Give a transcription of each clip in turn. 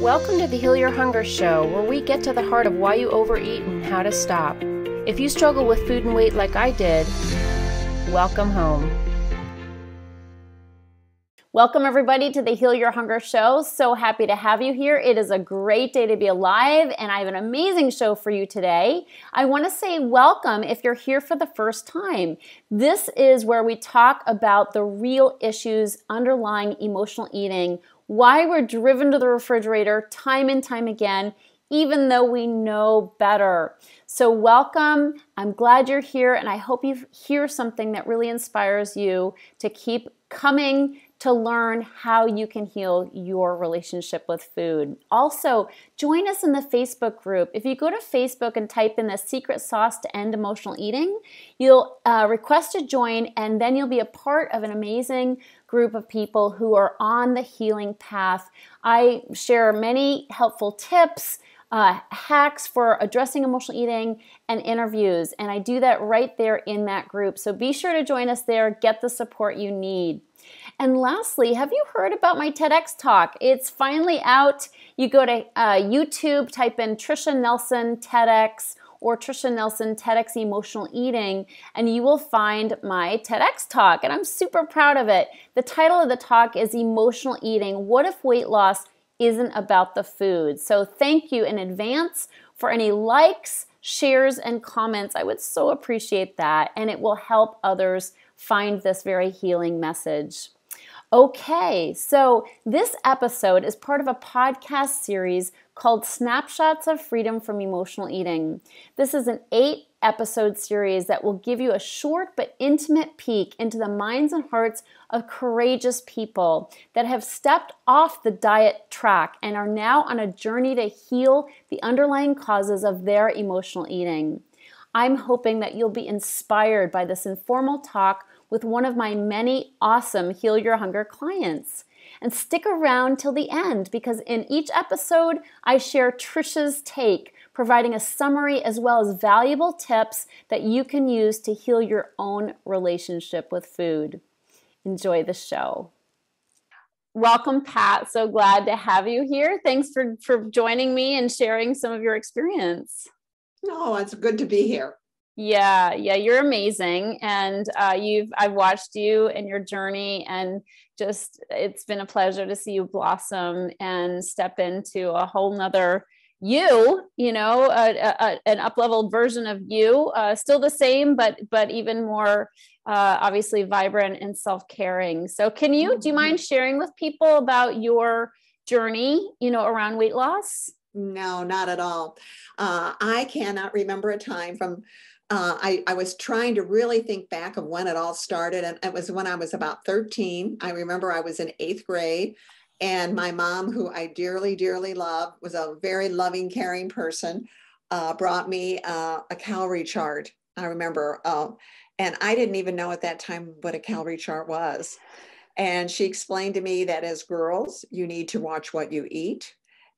Welcome to the Heal Your Hunger Show, where we get to the heart of why you overeat and how to stop. If you struggle with food and weight like I did, welcome home. Welcome everybody to the Heal Your Hunger Show. So happy to have you here. It is a great day to be alive, and I have an amazing show for you today. I want to say welcome if you're here for the first time. This is where we talk about the real issues underlying emotional eating, why we're driven to the refrigerator time and time again, even though we know better. So welcome. I'm glad you're here, and I hope you hear something that really inspires you to keep coming to learn how you can heal your relationship with food. Also, join us in the Facebook group. If you go to Facebook and type in the secret sauce to end emotional eating, you'll request to join, and then you'll be a part of an amazing group of people who are on the healing path. I share many helpful tips, hacks for addressing emotional eating, and interviews. And I do that right there in that group. So be sure to join us there. Get the support you need. And lastly, have you heard about my TEDx talk? It's finally out. You go to YouTube, type in Tricia Nelson TEDx or Tricia Nelson TEDx Emotional Eating, and you will find my TEDx talk. And I'm super proud of it. The title of the talk is Emotional Eating: What if Weight Loss Isn't About the Food? So thank you in advance for any likes, shares, and comments. I would so appreciate that, and it will help others find this very healing message. Okay, so this episode is part of a podcast series called Snapshots of Freedom from Emotional Eating. This is an 8-episode series that will give you a short but intimate peek into the minds and hearts of courageous people that have stepped off the diet track and are now on a journey to heal the underlying causes of their emotional eating. I'm hoping that you'll be inspired by this informal talk with one of my many awesome Heal Your Hunger clients. And stick around till the end, because in each episode, I share Tricia's take, providing a summary as well as valuable tips that you can use to heal your own relationship with food. Enjoy the show. Welcome, Pat. So glad to have you here. Thanks for joining me and sharing some of your experience. No, it's good to be here. Yeah, you're amazing. And I've watched you and your journey, and just, it's been a pleasure to see you blossom and step into a whole nother an up-leveled version of you, still the same, but even more obviously vibrant and self-caring. So do you mind sharing with people about your journey, around weight loss? No, not at all. I cannot remember a time from, I was trying to really think back of when it all started. And it was when I was about 13. I remember I was in 8th grade, and my mom, who I dearly, dearly love, was a very loving, caring person, brought me a calorie chart. I remember, and I didn't even know at that time what a calorie chart was. And she explained to me that as girls, you need to watch what you eat,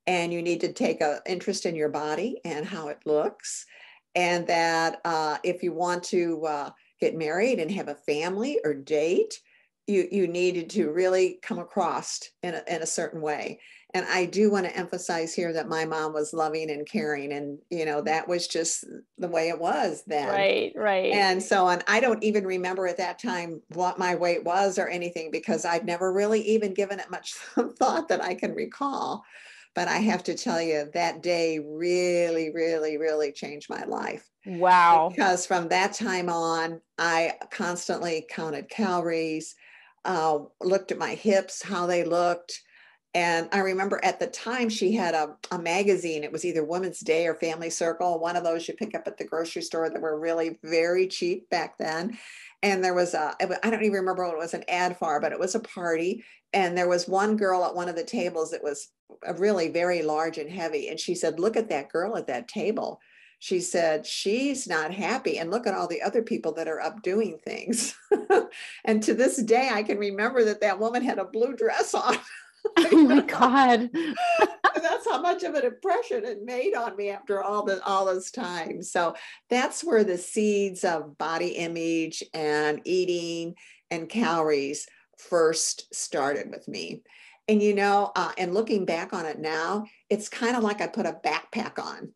and you need to take an interest in your body and how it looks. And that if you want to get married and have a family or date, you needed to really come across in a certain way. And I do want to emphasize here that my mom was loving and caring, and that was just the way it was then. Right. And so on. I don't even remember at that time what my weight was or anything, because I'd never really even given it much thought that I can recall. But I have to tell you, that day really, really, really changed my life. Wow. Because from that time on, I constantly counted calories, looked at my hips, how they looked. And I remember at the time she had a magazine. It was either Women's Day or Family Circle, one of those you pick up at the grocery store that were really very cheap back then. And there was I don't even remember what it was an ad for, but it was a party. And there was one girl at one of the tables that was really very large and heavy. And she said, "Look at that girl at that table." She said, "She's not happy. And look at all the other people that are up doing things." And to this day, I can remember that woman had a blue dress on. Oh my God. That's how much of an impression it made on me after all this time. So that's where the seeds of body image and eating and calories first started with me. And, and looking back on it now, it's kind of like I put a backpack on,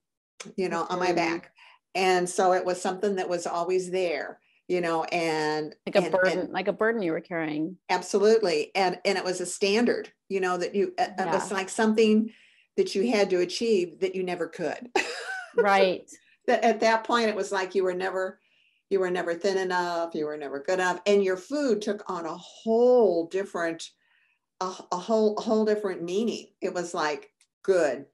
on my back. And so it was something that was always there, and like a burden you were carrying. Absolutely. And it was a standard, that it was like something that you had to achieve that you never could. Right. That at that point, it was like you were never thin enough. You were never good enough. And your food took on a whole different meaning. It was like good,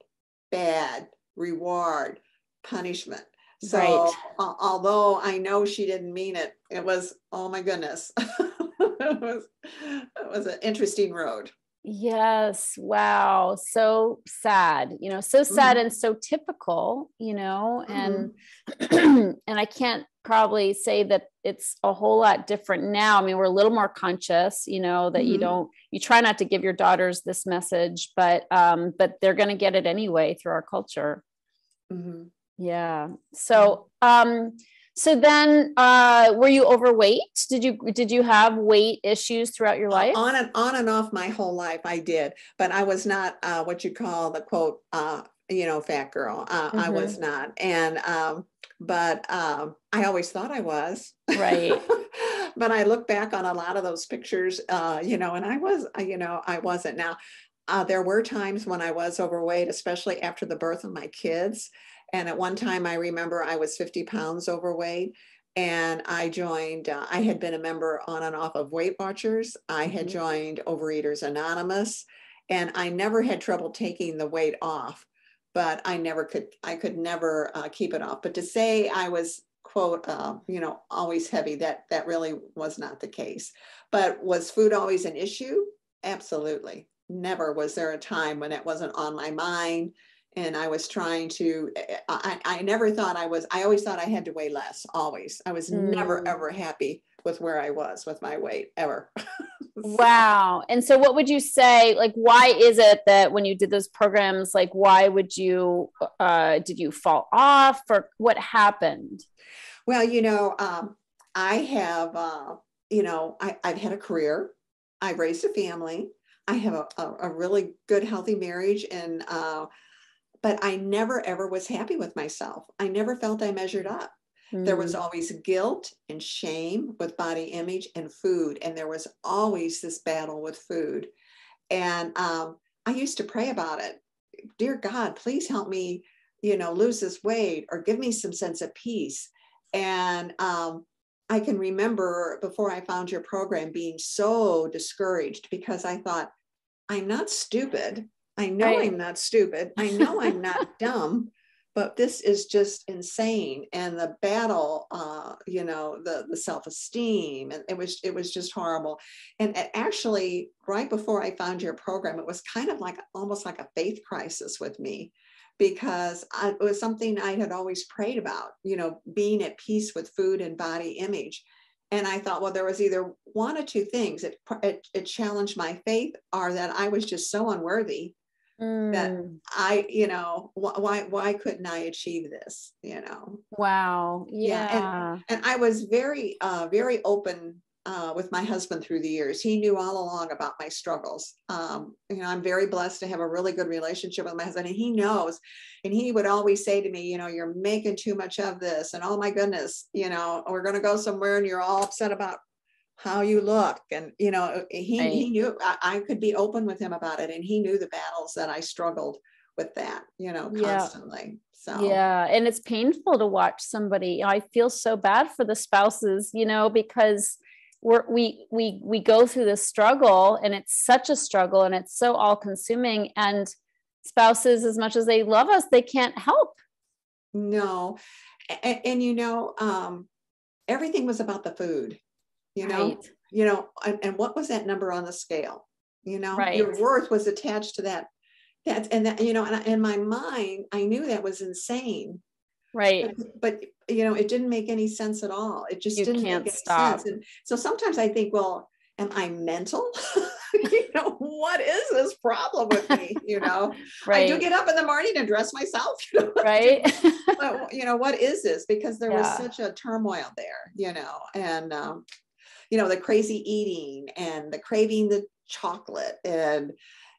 bad, reward, punishment. So right. Although I know she didn't mean it, it was, oh my goodness. It was an interesting road. Yes. Wow. So sad, so sad and so typical, and, and I can't probably say that it's a whole lot different now. I mean, we're a little more conscious, that you try not to give your daughters this message, but they're going to get it anyway through our culture. Yeah. So, so then, were you overweight? Did you have weight issues throughout your life? On and off my whole life, I did, but I was not what you call the quote, fat girl. I was not, and but I always thought I was. Right. But I look back on a lot of those pictures, and I was, I wasn't. Now, there were times when I was overweight, especially after the birth of my kids. And at one time, I remember I was 50 pounds overweight, and I joined, I had been a member on and off of Weight Watchers. I had joined Overeaters Anonymous, and I never had trouble taking the weight off, but I could never keep it off. But to say I was, quote, always heavy, that really was not the case. But was food always an issue? Absolutely. Never was there a time when it wasn't on my mind. And I was trying to, I never thought I always thought I had to weigh less, always. I was never, ever happy with where I was with my weight, ever. Wow. And so what would you say, like, why is it that when you did those programs, like, why would you, did you fall off, or what happened? Well, I have, I've had a career. I've raised a family. I have a really good, healthy marriage, and, but I never, ever was happy with myself. I never felt I measured up. There was always guilt and shame with body image and food. And there was always this battle with food. And I used to pray about it. Dear God, please help me, lose this weight, or give me some sense of peace. And I can remember before I found your program being so discouraged, because I thought, I'm not stupid. I know I'm not stupid. I know I'm not dumb, but this is just insane. And the battle, the self-esteem, and it was just horrible. And actually, right before I found your program, it was kind of like almost like a faith crisis with me, because it was something I had always prayed about, being at peace with food and body image. And I thought, well, there was either one or two things. It challenged my faith, or that I was just so unworthy that I, why couldn't I achieve this, Wow. Yeah. And I was very, very open with my husband through the years. He knew all along about my struggles. I'm very blessed to have a really good relationship with my husband, and he knows, and he would always say to me, you're making too much of this, and oh my goodness, we're going to go somewhere and you're all upset about how you look. And, he knew I could be open with him about it. And he knew the battles that I struggled with that, constantly. So, yeah. And it's painful to watch somebody. I feel so bad for the spouses, because we go through this struggle, and it's such a struggle, and it's so all consuming, and spouses, as much as they love us, they can't help. No. And everything was about the food. And what was that number on the scale? Your worth was attached to that. And in my mind, I knew that was insane. Right. But it didn't make any sense at all. It just didn't make any sense. And so sometimes I think, well, am I mental? What is this problem with me? Right. I do get up in the morning and dress myself, right. But, what is this? Because there was such a turmoil there, and, the crazy eating and the craving the chocolate. And,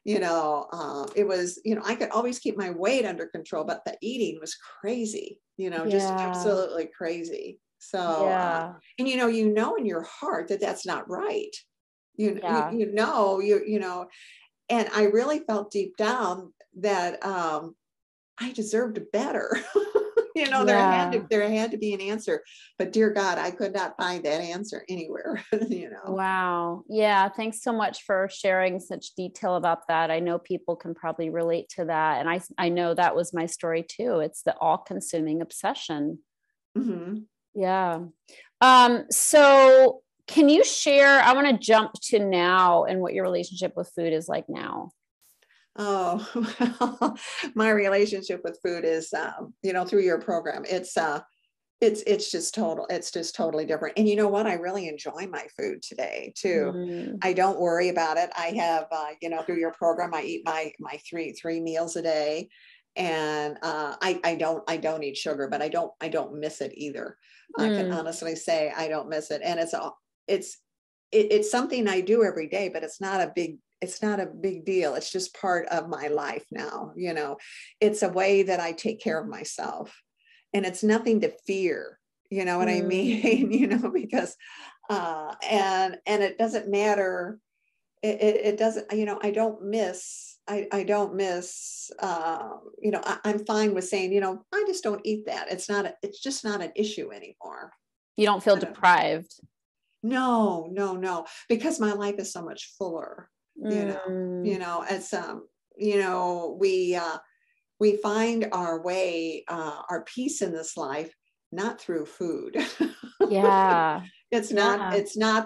it was, I could always keep my weight under control, but the eating was crazy, just absolutely crazy. So, Yeah. and, in your heart that that's not right. Yeah. And I really felt deep down that I deserved better. Yeah. there had to be an answer, but dear God, I could not find that answer anywhere. Wow. Yeah. Thanks so much for sharing such detail about that. I know people can probably relate to that. And I know that was my story too. It's the all-consuming obsession. Mm-hmm. Yeah. So can you share, I want to jump to now and what your relationship with food is like now. Oh, well, my relationship with food is, through your program, it's just totally different. And you know what? I really enjoy my food today too. Mm. I don't worry about it. I have, through your program, I eat my three meals a day, and I don't eat sugar, but I don't miss it either. I can honestly say I don't miss it, and it's something I do every day, but it's not a big deal. It's just part of my life now. It's a way that I take care of myself, and it's nothing to fear. You know what I mean? Because, and it doesn't matter. It doesn't, I don't miss, I'm fine with saying, I just don't eat that. It's just not an issue anymore. You don't feel deprived. No, because my life is so much fuller, it's, we find our way, our peace in this life, not through food. Yeah. It's not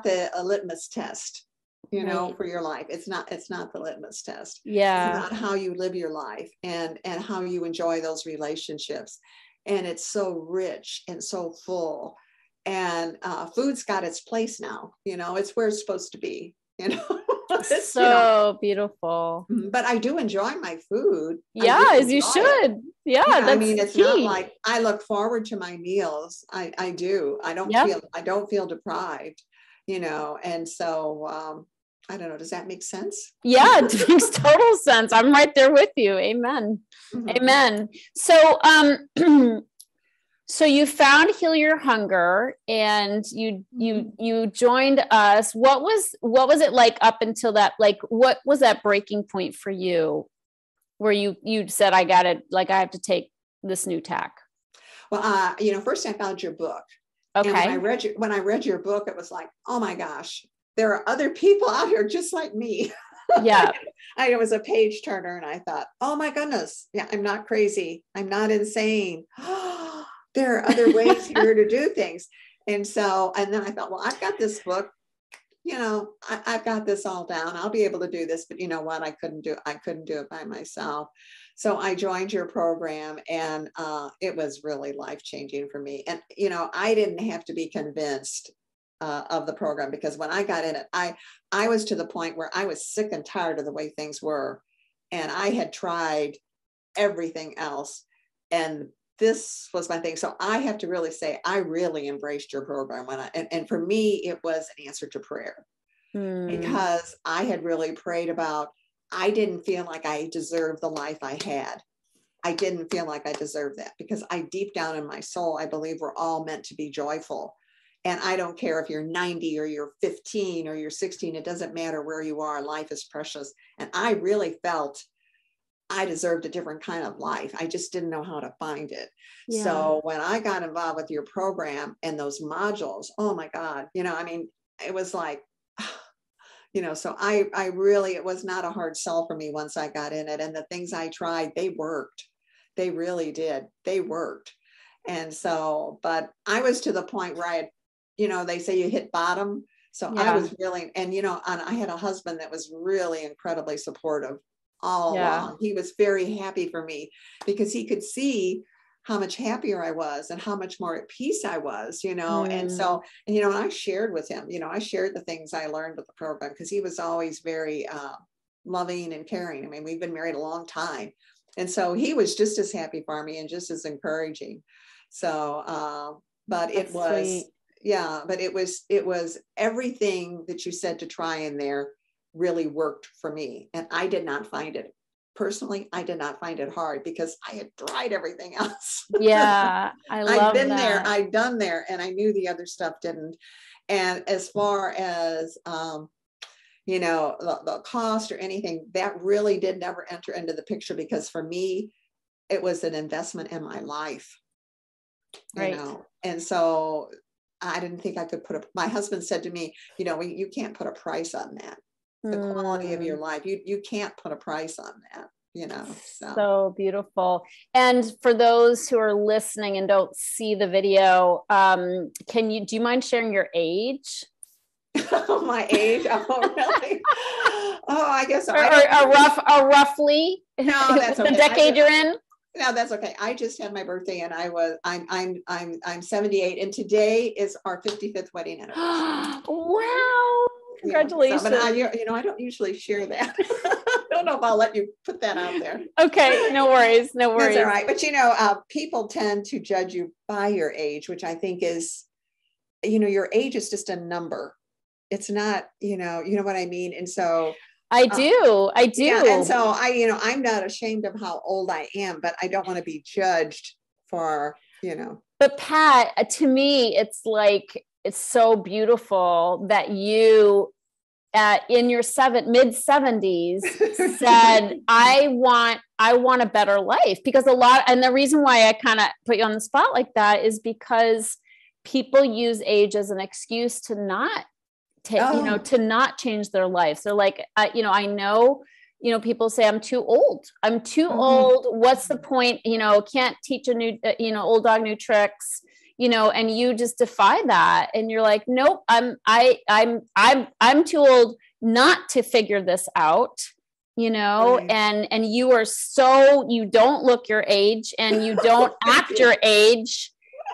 a litmus test, Right. for your life. It's not the litmus test. It's Yeah. about how you live your life and how you enjoy those relationships. And it's so rich and so full. And food's got its place now, it's where it's supposed to be, it's, So beautiful. but I do enjoy my food. I Yeah, do as you enjoy it. should. Yeah, Yeah, I that's mean, it's not key. like I look forward to my meals. I do. I Yep. don't feel deprived, and so I don't know. Does that make sense? Yeah, it makes total sense. I'm right there with you. Amen. Mm-hmm. Amen. So, so you found Heal Your Hunger, and you joined us. What was it like up until that? Like, what was that breaking point for you, where you said, I got it, like I have to take this new tack? Well, first I found your book, and Okay. when I read your book, it was like, oh my gosh, there are other people out here just like me. Yeah. It was a page turner, and I thought, oh my goodness, yeah, I'm not crazy, I'm not insane. There are other ways here to do things. And then I thought, well, I've got this book, I've got this all down. I'll be able to do this, but you know what? I couldn't do it by myself. So I joined your program, and it was really life-changing for me. And, I didn't have to be convinced of the program, because when I got in it, I was to the point where I was sick and tired of the way things were. And I had tried everything else, and this was my thing. So I have to really say, I really embraced your program and for me, it was an answer to prayer, because I had really prayed about, I didn't feel like I deserved the life I had. I didn't feel like I deserved that, because deep down in my soul, I believe we're all meant to be joyful. And I don't care if you're 90 or you're 15 or you're 16, it doesn't matter where you are. Life is precious. And I really felt I deserved a different kind of life. I just didn't know how to find it. Yeah. So when I got involved with your program and those modules, oh my God, it was like, so I really, it was not a hard sell for me once I got in it. And the things I tried, they worked. They really did. They worked. And so, but I was to the point where I had, they say you hit bottom. So I was really, and I had a husband that was really incredibly supportive all along. He was very happy for me, because he could see how much happier I was and how much more at peace I was, and so, and, I shared with him, I shared the things I learned with the program, because he was always very loving and caring. I mean, we've been married a long time. And so he was just as happy for me and just as encouraging. So, but it was, but it was everything that you said to try in there really worked for me. And I did not find it personally, I did not find it hard because I had tried everything else. Yeah, I love I'd been that. there, I'd done there, and I knew the other stuff didn't. And as far as, the cost or anything, that really did never enter into the picture, because for me, it was an investment in my life, Right. And so I didn't think I could my husband said to me, you can't put a price on that. The quality of your life, you can't put a price on that, So beautiful. And for those who are listening and don't see the video, do you mind sharing your age? My age? Oh, really? Oh, I guess or roughly. No, that's okay. The decade you're in. No, that's okay. I just had my birthday, and I'm 78, and today is our 55th wedding anniversary. Wow! Congratulations. But I don't usually share that. I don't know if I'll let you put that out there. Okay, no worries. That's all right. But people tend to judge you by your age, which I think is, your age is just a number. It's not, you know what I mean? And so I do. Yeah, and so I'm not ashamed of how old I am, but I don't want to be judged for, But Pat, to me, it's so beautiful that you in your mid 70s said, I want a better life, because and the reason why I kind of put you on the spot like that is because people use age as an excuse to not to not change their lives. They're like, I know, people say I'm too old. Old. What's the point? Can't teach a new, old dog new tricks, and you just defy that. And you're like, nope, I'm too old not to figure this out, right. and you don't look your age, and you don't act your age.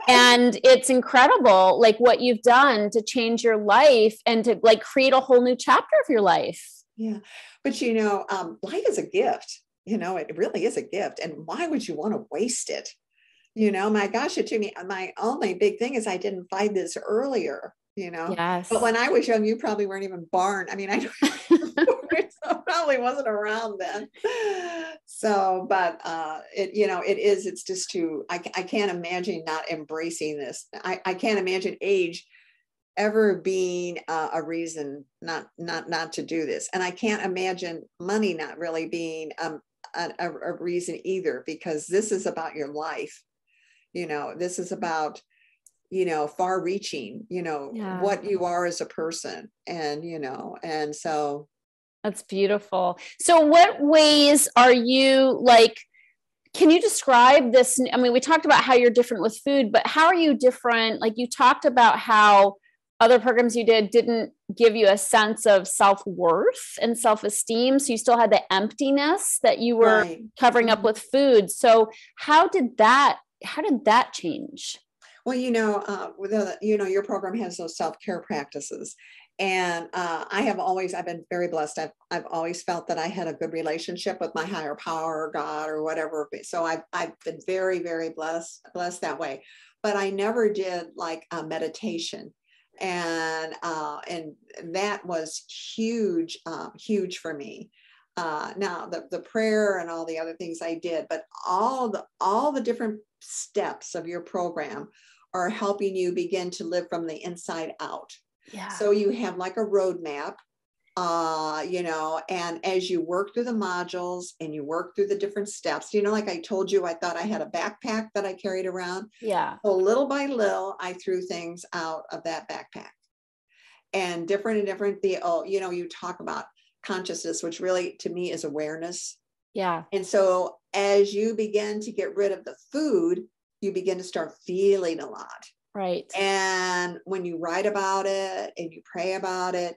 And it's incredible, what you've done to change your life and to create a whole new chapter of your life. Yeah. But, life is a gift, it really is a gift. And why would you want to waste it? My gosh, my only big thing is I didn't find this earlier, Yes. But when I was young, you probably weren't even born. I mean, I probably wasn't around then. So, but it's just I can't imagine not embracing this. I can't imagine age ever being a reason not to do this. And I can't imagine money not really being a reason either, because this is about your life. This is about, far reaching, what you are as a person, and, and so. That's beautiful. So what ways are you can you describe this? I mean, we talked about how you're different with food, but how are you different? You talked about how other programs you didn't give you a sense of self-worth and self-esteem. So you still had the emptiness that you were covering up with food. So how did that change? Well, your program has those self-care practices. And I've been very blessed. I've always felt that I had a good relationship with my higher power or God or whatever. So I've been very, very blessed that way. But I never did a meditation. And that was huge for me. Now the prayer and all the other things I did, but all the different steps of your program are helping you begin to live from the inside out. Yeah. So you have a roadmap, and as you work through the modules and you work through the different steps, like I told you, I thought I had a backpack that I carried around. Yeah. So little by little, I threw things out of that backpack, and different, you talk about consciousness, which really to me is awareness. Yeah. And so as you begin to get rid of the food, you begin to start feeling a lot. Right. And when you write about it and you pray about it,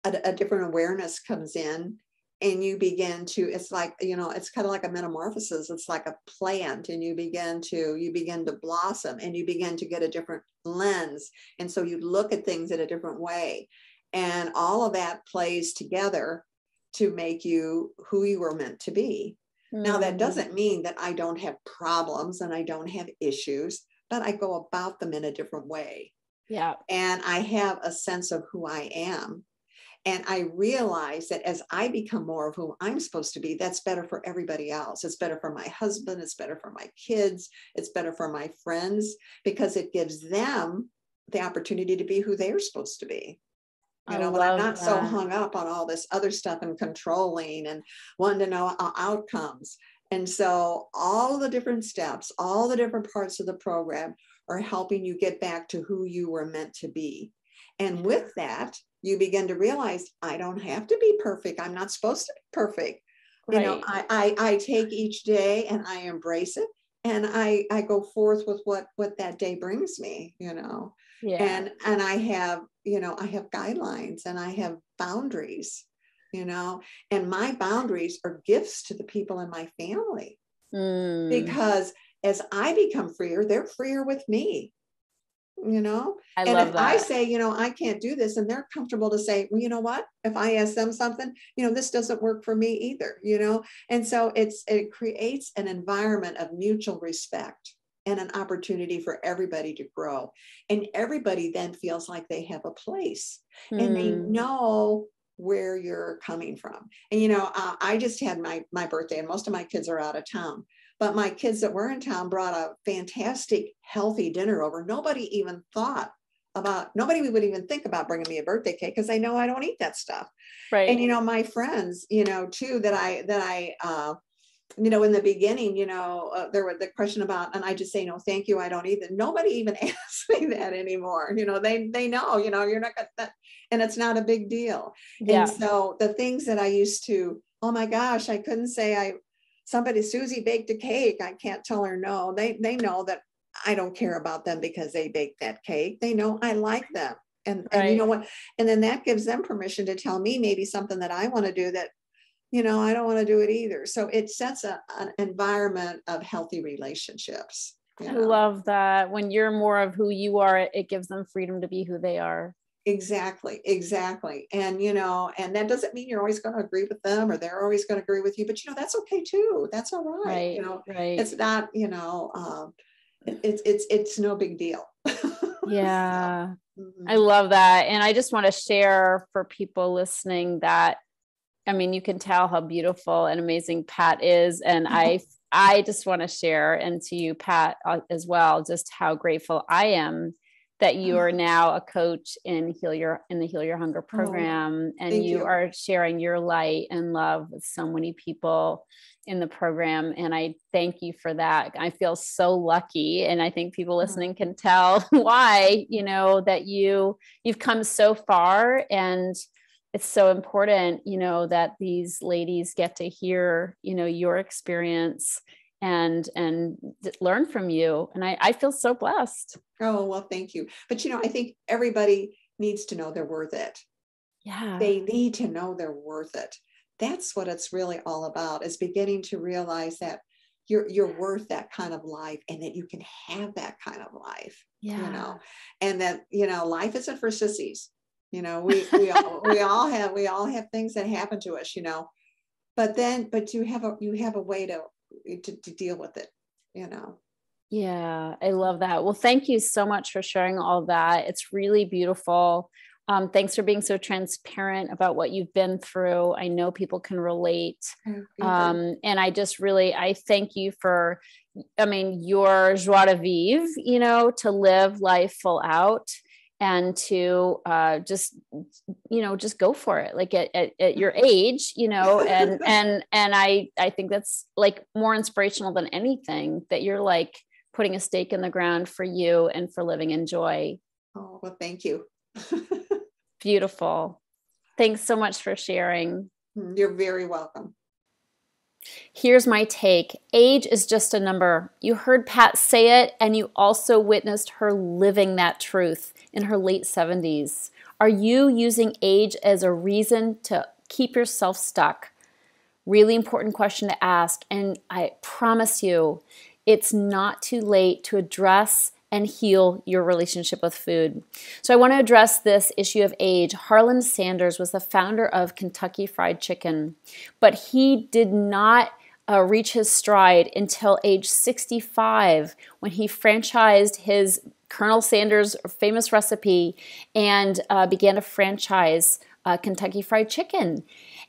a different awareness comes in, and you begin to, it's it's kind of like a metamorphosis. It's like a plant, and you begin to blossom, and you begin to get a different lens. And so you look at things in a different way, and all of that plays together to make you who you were meant to be. Mm-hmm. Now, that doesn't mean that I don't have problems and I don't have issues, but I go about them in a different way. Yeah. And I have a sense of who I am. And I realize that as I become more of who I'm supposed to be, that's better for everybody else. It's better for my husband. It's better for my kids. It's better for my friends, because it gives them the opportunity to be who they're supposed to be. I When I'm love not so that. hung up on all this other stuff and controlling and wanting to know outcomes. And so all the different steps, all the different parts of the program are helping you get back to who you were meant to be. And with that, you begin to realize, I don't have to be perfect. I'm not supposed to be perfect. Right. I take each day and I embrace it. And I go forth with what that day brings me, Yeah. and I have, I have guidelines and I have boundaries, and my boundaries are gifts to the people in my family, because as I become freer, they're freer with me, I and if love I that. say, I can't do this, and they're comfortable to say, well, you know what, if I ask them something, this doesn't work for me either, and so it creates an environment of mutual respect and an opportunity for everybody to grow, and everybody then feels like they have a place and they know where you're coming from. And I just had my birthday, and most of my kids are out of town. But my kids that were in town brought a fantastic, healthy dinner over. Nobody would even think about bringing me a birthday cake, because they know I don't eat that stuff. Right. And, my friends, too, that I in the beginning, there was the question about, and I just say, no, thank you, I don't eat it. Nobody even asks me that anymore. They know, you're not going to, and it's not a big deal. Yeah. And so the things that I used to, oh my gosh, I couldn't say Susie baked a cake, I can't tell her no. They know that I don't care about them because they baked that cake. They know I like them. And you know what? And then that gives them permission to tell me maybe something that I want to do that, I don't want to do it either. So it sets an environment of healthy relationships. I love that. When you're more of who you are, it gives them freedom to be who they are. Exactly. And, and that doesn't mean you're always going to agree with them or they're always going to agree with you, but, that's okay too. That's all right. Right. It's not, it's no big deal. Yeah. I love that. And I just want to share for people listening that, you can tell how beautiful and amazing Pat is. And I just want to share, and to you, Pat, as well, just how grateful I am that you are now a coach in the Heal Your Hunger program, and you are sharing your light and love with so many people in the program. And I thank you for that. I feel so lucky. And I think people listening can tell why, that you've come so far. And it's so important, that these ladies get to hear, your experience and learn from you. And I feel so blessed. Oh, well, thank you. But, I think everybody needs to know they're worth it. Yeah. They need to know they're worth it. That's what it's really all about, is beginning to realize that you're worth that kind of life, and that you can have that kind of life, and that, life isn't for sissies. We all have things that happen to us, but you have a way to deal with it, Yeah, I love that. Well, thank you so much for sharing all that. It's really beautiful. Thanks for being so transparent about what you've been through. I know people can relate. And I thank you for, your joie de vivre, to live life full out, and to just go for it, like at your age, and I think that's like more inspirational than anything, that you're like putting a stake in the ground for you and for living in joy. Oh, well, thank you. Beautiful. Thanks so much for sharing. You're very welcome. Here's my take. Age is just a number. You heard Pat say it, and you also witnessed her living that truth in her late 70s. Are you using age as a reason to keep yourself stuck? Really important question to ask. And I promise you, it's not too late to address and heal your relationship with food. So I want to address this issue of age. Harlan Sanders was the founder of Kentucky Fried Chicken, but he did not reach his stride until age 65 when he franchised his Colonel Sanders' famous recipe and began to franchise Kentucky Fried Chicken.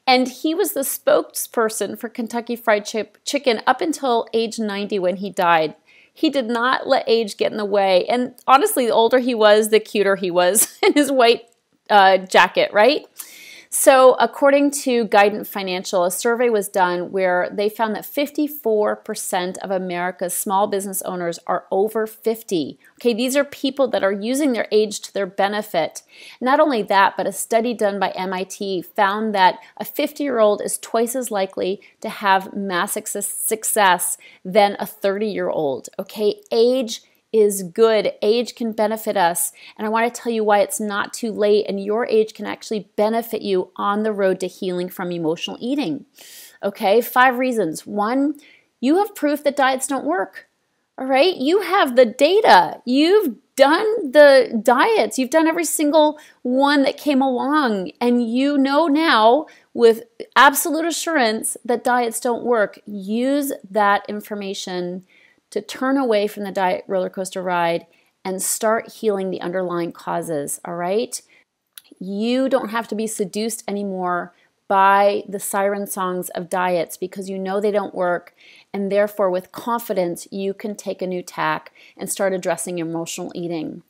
And he was the spokesperson for Kentucky Fried Chicken up until age 90 when he died. He did not let age get in the way. And honestly, the older he was, the cuter he was in his white jacket, right? So according to Guidant Financial, a survey was done where they found that 54% of America's small business owners are over 50. Okay, these are people that are using their age to their benefit. Not only that, but a study done by MIT found that a 50-year-old is twice as likely to have massive success than a 30-year-old. Okay, age is good. Age can benefit us. And I want to tell you why it's not too late, and your age can actually benefit you on the road to healing from emotional eating. Okay, 5 reasons. 1, you have proof that diets don't work. All right, you have the data. You've done the diets. You've done every single one that came along, and you know now with absolute assurance that diets don't work. Use that information to turn away from the diet roller coaster ride and start healing the underlying causes, all right? You don't have to be seduced anymore by the siren songs of diets because you know they don't work, and therefore with confidence you can take a new tack and start addressing emotional eating.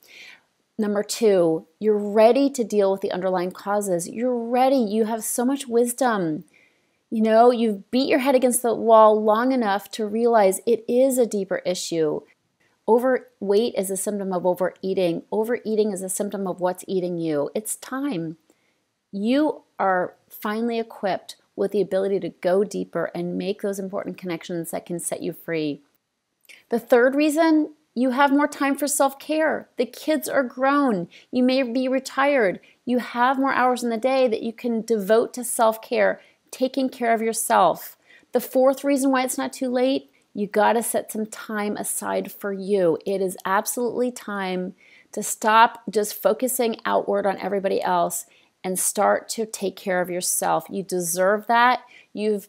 Number 2, you're ready to deal with the underlying causes. You're ready. You have so much wisdom. You know, you've beat your head against the wall long enough to realize it is a deeper issue. Overweight is a symptom of overeating. Overeating is a symptom of what's eating you. It's time. You are finally equipped with the ability to go deeper and make those important connections that can set you free. The 3rd reason, you have more time for self-care. The kids are grown. You may be retired. You have more hours in the day that you can devote to self-care, taking care of yourself. The 4th reason why it's not too late, you got to set some time aside for you. It is absolutely time to stop just focusing outward on everybody else and start to take care of yourself. You deserve that. You've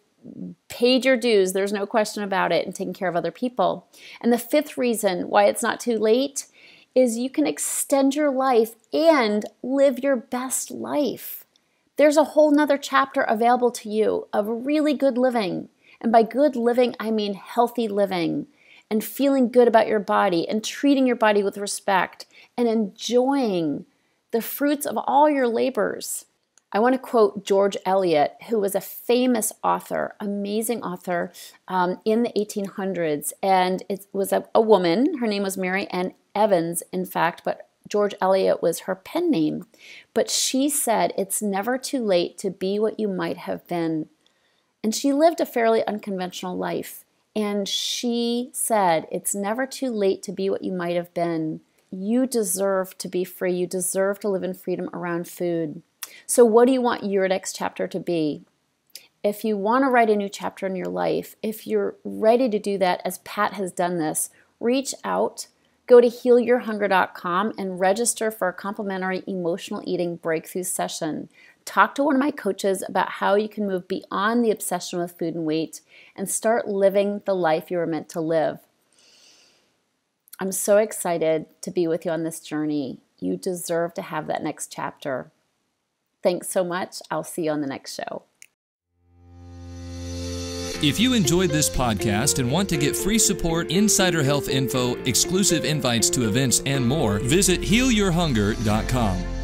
paid your dues, there's no question about it, and taking care of other people. And the 5th reason why it's not too late is you can extend your life and live your best life. There's a whole nother chapter available to you of really good living. And by good living, I mean healthy living and feeling good about your body and treating your body with respect and enjoying the fruits of all your labors. I want to quote George Eliot, who was a famous author, amazing author in the 1800s. And it was a woman. Her name was Mary Ann Evans, in fact, but George Eliot was her pen name, but she said, it's never too late to be what you might have been. And she lived a fairly unconventional life. And she said, it's never too late to be what you might have been. You deserve to be free. You deserve to live in freedom around food. So what do you want your next chapter to be? If you want to write a new chapter in your life, if you're ready to do that, as Pat has done this, reach out. Go to healyourhunger.com and register for a complimentary emotional eating breakthrough session. Talk to one of my coaches about how you can move beyond the obsession with food and weight and start living the life you were meant to live. I'm so excited to be with you on this journey. You deserve to have that next chapter. Thanks so much. I'll see you on the next show. If you enjoyed this podcast and want to get free support, insider health info, exclusive invites to events, and more, visit healyourhunger.com.